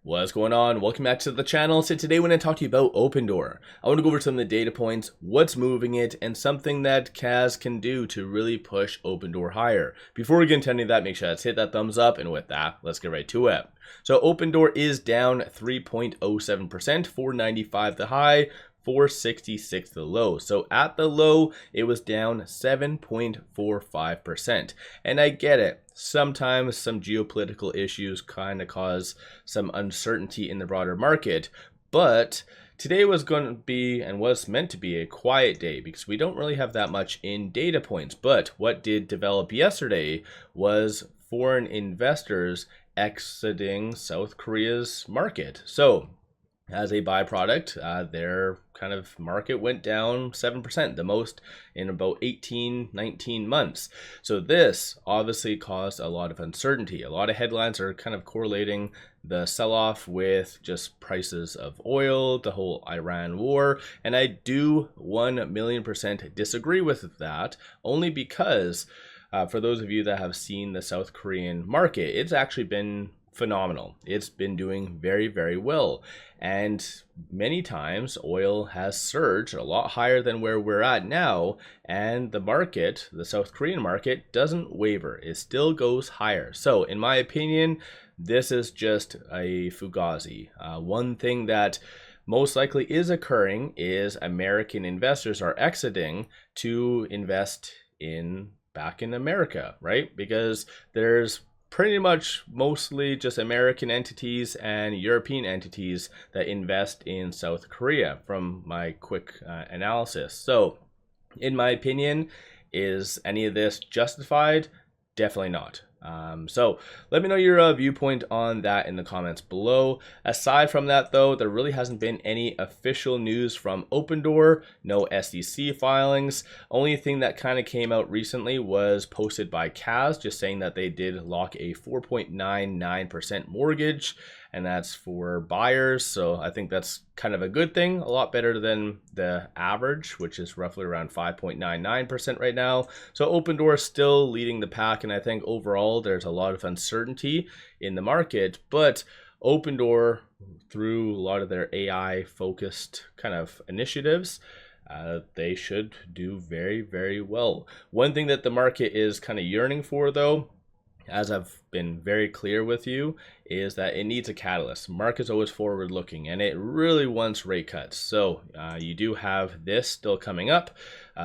What's going on? Welcome back to the channel. So today when I talk to you about Opendoor, I want to go over some of the data points, what's moving it, and something that 𝗪𝗧 can do to really push Opendoor higher. Before we get into any of that, make sure to hit that thumbs up, and with that, let's get right to it. So Opendoor is down 3.07%, 495 the high, 466 the low. So at the low, it was down 7.45%. And I get it. Sometimes some geopolitical issues kind of cause some uncertainty in the broader market. But today was going to be and was meant to be a quiet day because we don't really have that much in data points. But what did develop yesterday was foreign investors exiting South Korea's market. So as a byproduct, their kind of market went down 7%, the most in about 19 months. So this obviously caused a lot of uncertainty. A lot of headlines are kind of correlating the sell-off with just prices of oil, the whole Iran war, and I do 1,000,000% disagree with that, only because for those of you that have seen the South Korean market, it's actually been phenomenal. It's been doing very, very well. And many times oil has surged a lot higher than where we're at now. And the market, the South Korean market, doesn't waver. It still goes higher. So in my opinion, this is just a fugazi. One thing that most likely is occurring is American investors are exiting to invest back in America, right? Because there's pretty much mostly just American entities and European entities that invest in South Korea from my quick analysis. So in my opinion, is any of this justified? Definitely not. So let me know your viewpoint on that in the comments below. Aside from that though, there really hasn't been any official news from Opendoor, no SEC filings. Only thing that kind of came out recently was posted by 𝗪𝗧, just saying that they did lock a 4.99% mortgage, and that's for buyers. So I think that's kind of a good thing, a lot better than the average, which is roughly around 5.99% right now. So Opendoor is still leading the pack, and I think overall there's a lot of uncertainty in the market, but Opendoor, through a lot of their AI focused kind of initiatives, they should do very, very well. One thing that the market is kind of yearning for though, as I've been very clear with you, is that it needs a catalyst. Market's always forward looking and it really wants rate cuts. So you do have this still coming up.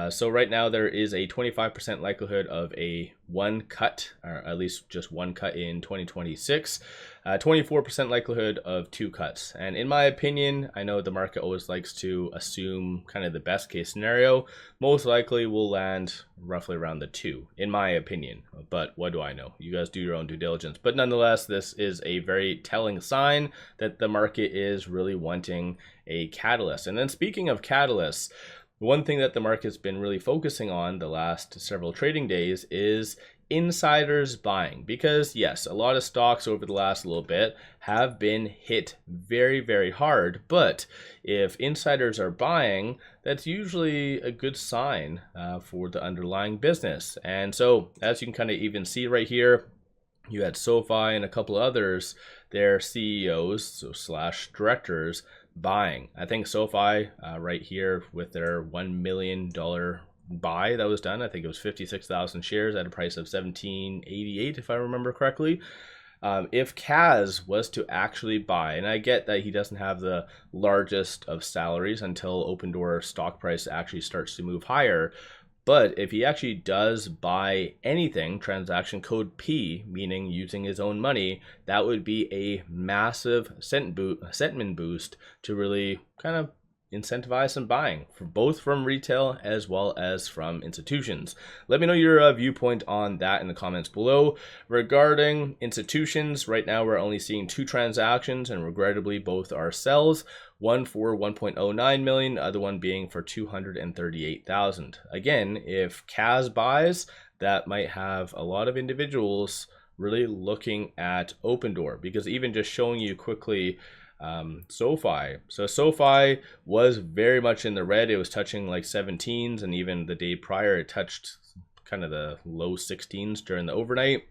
So right now there is a 25% likelihood of a one cut, or at least just one cut in 2026, 24% likelihood of two cuts. And in my opinion, I know the market always likes to assume kind of the best case scenario. Most likely will land roughly around the 2, in my opinion. But what do I know? You guys do your own due diligence. But nonetheless, this is a very telling sign that the market is really wanting a catalyst. And then speaking of catalysts, one thing that the market's been really focusing on the last several trading days is insiders buying, because yes, a lot of stocks over the last little bit have been hit very, very hard, but if insiders are buying, that's usually a good sign for the underlying business. And so as you can kind of even see right here, you had SoFi and a couple of others, their CEOs, so slash directors, buying. I think SoFi right here with their $1 million buy that was done, I think it was 56,000 shares at a price of $17.88 if I remember correctly. If 𝗪𝗧 was to actually buy, and I get that he doesn't have the largest of salaries until Opendoor stock price actually starts to move higher, but if he actually does buy anything, transaction code P, meaning using his own money, that would be a massive sentiment boost to really kind of incentivize some buying, for both from retail as well as from institutions. Let me know your viewpoint on that in the comments below. Regarding institutions, right now we're only seeing 2 transactions, and regrettably both are sells. One for 1.09 million, the other one being for 238,000. Again, if 𝗪𝗧 buys, that might have a lot of individuals really looking at Opendoor, because even just showing you quickly SoFi. So SoFi was very much in the red. It was touching like 17s, and even the day prior it touched kind of the low 16s during the overnight.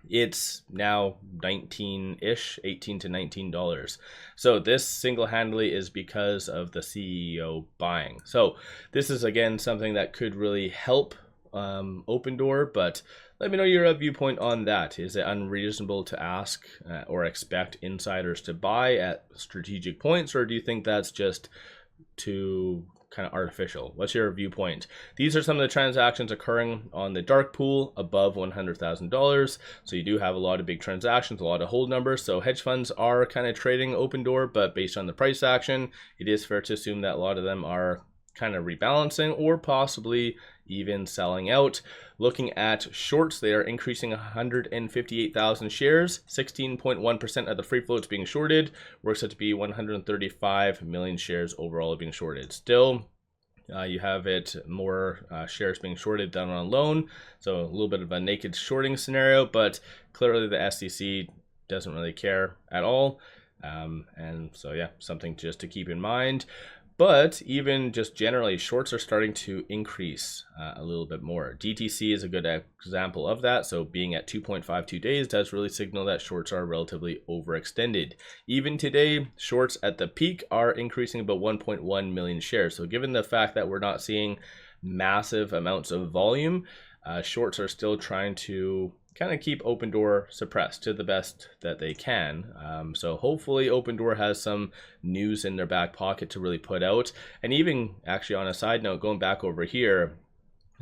it's now 19-ish, $18 to $19. So this single-handedly is because of the CEO buying. So this is again something that could really help Opendoor, but let me know your viewpoint on that. Is it unreasonable to ask or expect insiders to buy at strategic points, or do you think that's just too kind of artificial? What's your viewpoint? These are some of the transactions occurring on the dark pool above $100,000. So you do have a lot of big transactions, a lot of hold numbers. So hedge funds are kind of trading Opendoor, but based on the price action, it is fair to assume that a lot of them are kind of rebalancing or possibly even selling out. Looking at shorts, they are increasing 158,000 shares. 16.1% of the free float is being shorted. Works out to be 135 million shares overall being shorted. Still, you have it more shares being shorted than on loan. So a little bit of a naked shorting scenario, but clearly the SEC doesn't really care at all. And so yeah, something just to keep in mind. But even just generally, shorts are starting to increase a little bit more. DTC is a good example of that. So being at 2.52 days does really signal that shorts are relatively overextended. Even today, shorts at the peak are increasing about 1.1 million shares. So given the fact that we're not seeing massive amounts of volume, shorts are still trying to kind of keep Opendoor suppressed to the best that they can. So hopefully Opendoor has some news in their back pocket to really put out. And even actually on a side note, going back over here,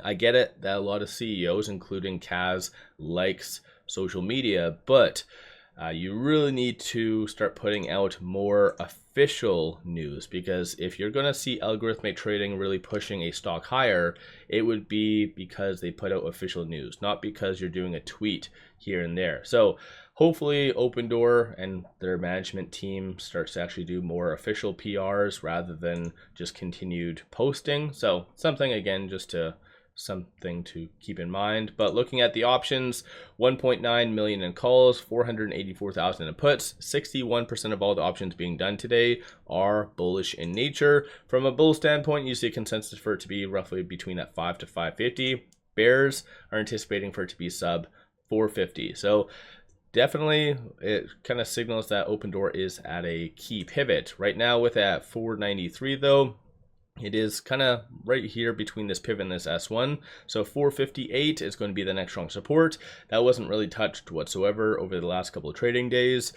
I get it that a lot of CEOs, including Kaz, likes social media, but you really need to start putting out more official news, because if you're going to see algorithmic trading really pushing a stock higher, it would be because they put out official news, not because you're doing a tweet here and there. So hopefully Opendoor and their management team starts to actually do more official PRs rather than just continued posting. So something again just to something to keep in mind. But looking at the options, 1.9 million in calls, 484,000 in puts. 61% of all the options being done today are bullish in nature. From a bull standpoint, you see a consensus for it to be roughly between that 5 to 550. Bears are anticipating for it to be sub 450. So definitely it kind of signals that Opendoor is at a key pivot. Right now with at 493 though, it is kind of right here between this pivot and this S1. So 458 is going to be the next strong support. That wasn't really touched whatsoever over the last couple of trading days.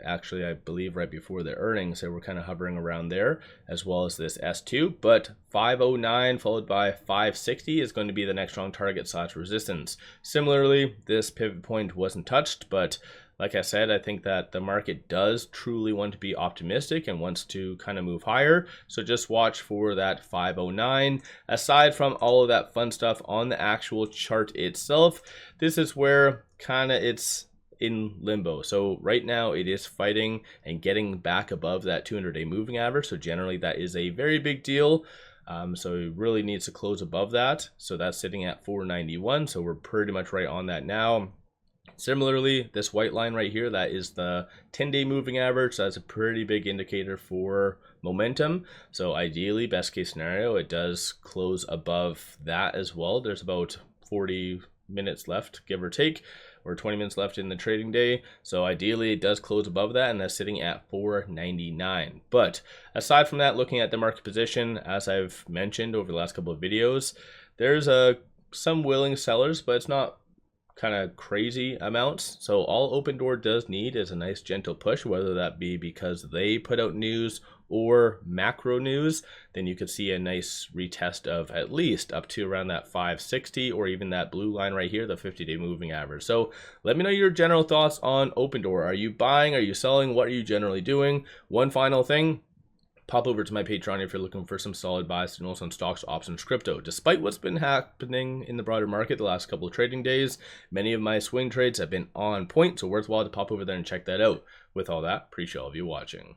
Actually, I believe right before the earnings, they were kind of hovering around there, as well as this S2. But 509 followed by 560 is going to be the next strong target / resistance. Similarly, this pivot point wasn't touched, but like I said, I think that the market does truly want to be optimistic and wants to kind of move higher. So just watch for that 509. Aside from all of that fun stuff on the actual chart itself, this is where kind of it's in limbo. So right now it is fighting and getting back above that 200-day moving average. So generally that is a very big deal. So it really needs to close above that. So that's sitting at 491. So we're pretty much right on that now. Similarly, this white line right here, that is the 10-day moving average. That's a pretty big indicator for momentum. So ideally, best case scenario, it does close above that as well. There's about 40 minutes left, give or take, or 20 minutes left in the trading day. So ideally, it does close above that, and that's sitting at 499. But aside from that, looking at the market position, as I've mentioned over the last couple of videos, there's some willing sellers, but it's not kind of crazy amounts. So all Opendoor does need is a nice gentle push, whether that be because they put out news or macro news. Then you could see a nice retest of at least up to around that 560, or even that blue line right here, the 50-day moving average. So let me know your general thoughts on Opendoor. Are you buying? Are you selling? What are you generally doing? One final thing, pop over to my Patreon if you're looking for some solid buy signals on stocks, options, crypto. Despite what's been happening in the broader market the last couple of trading days, many of my swing trades have been on point, so worthwhile to pop over there and check that out. With all that, appreciate all of you watching.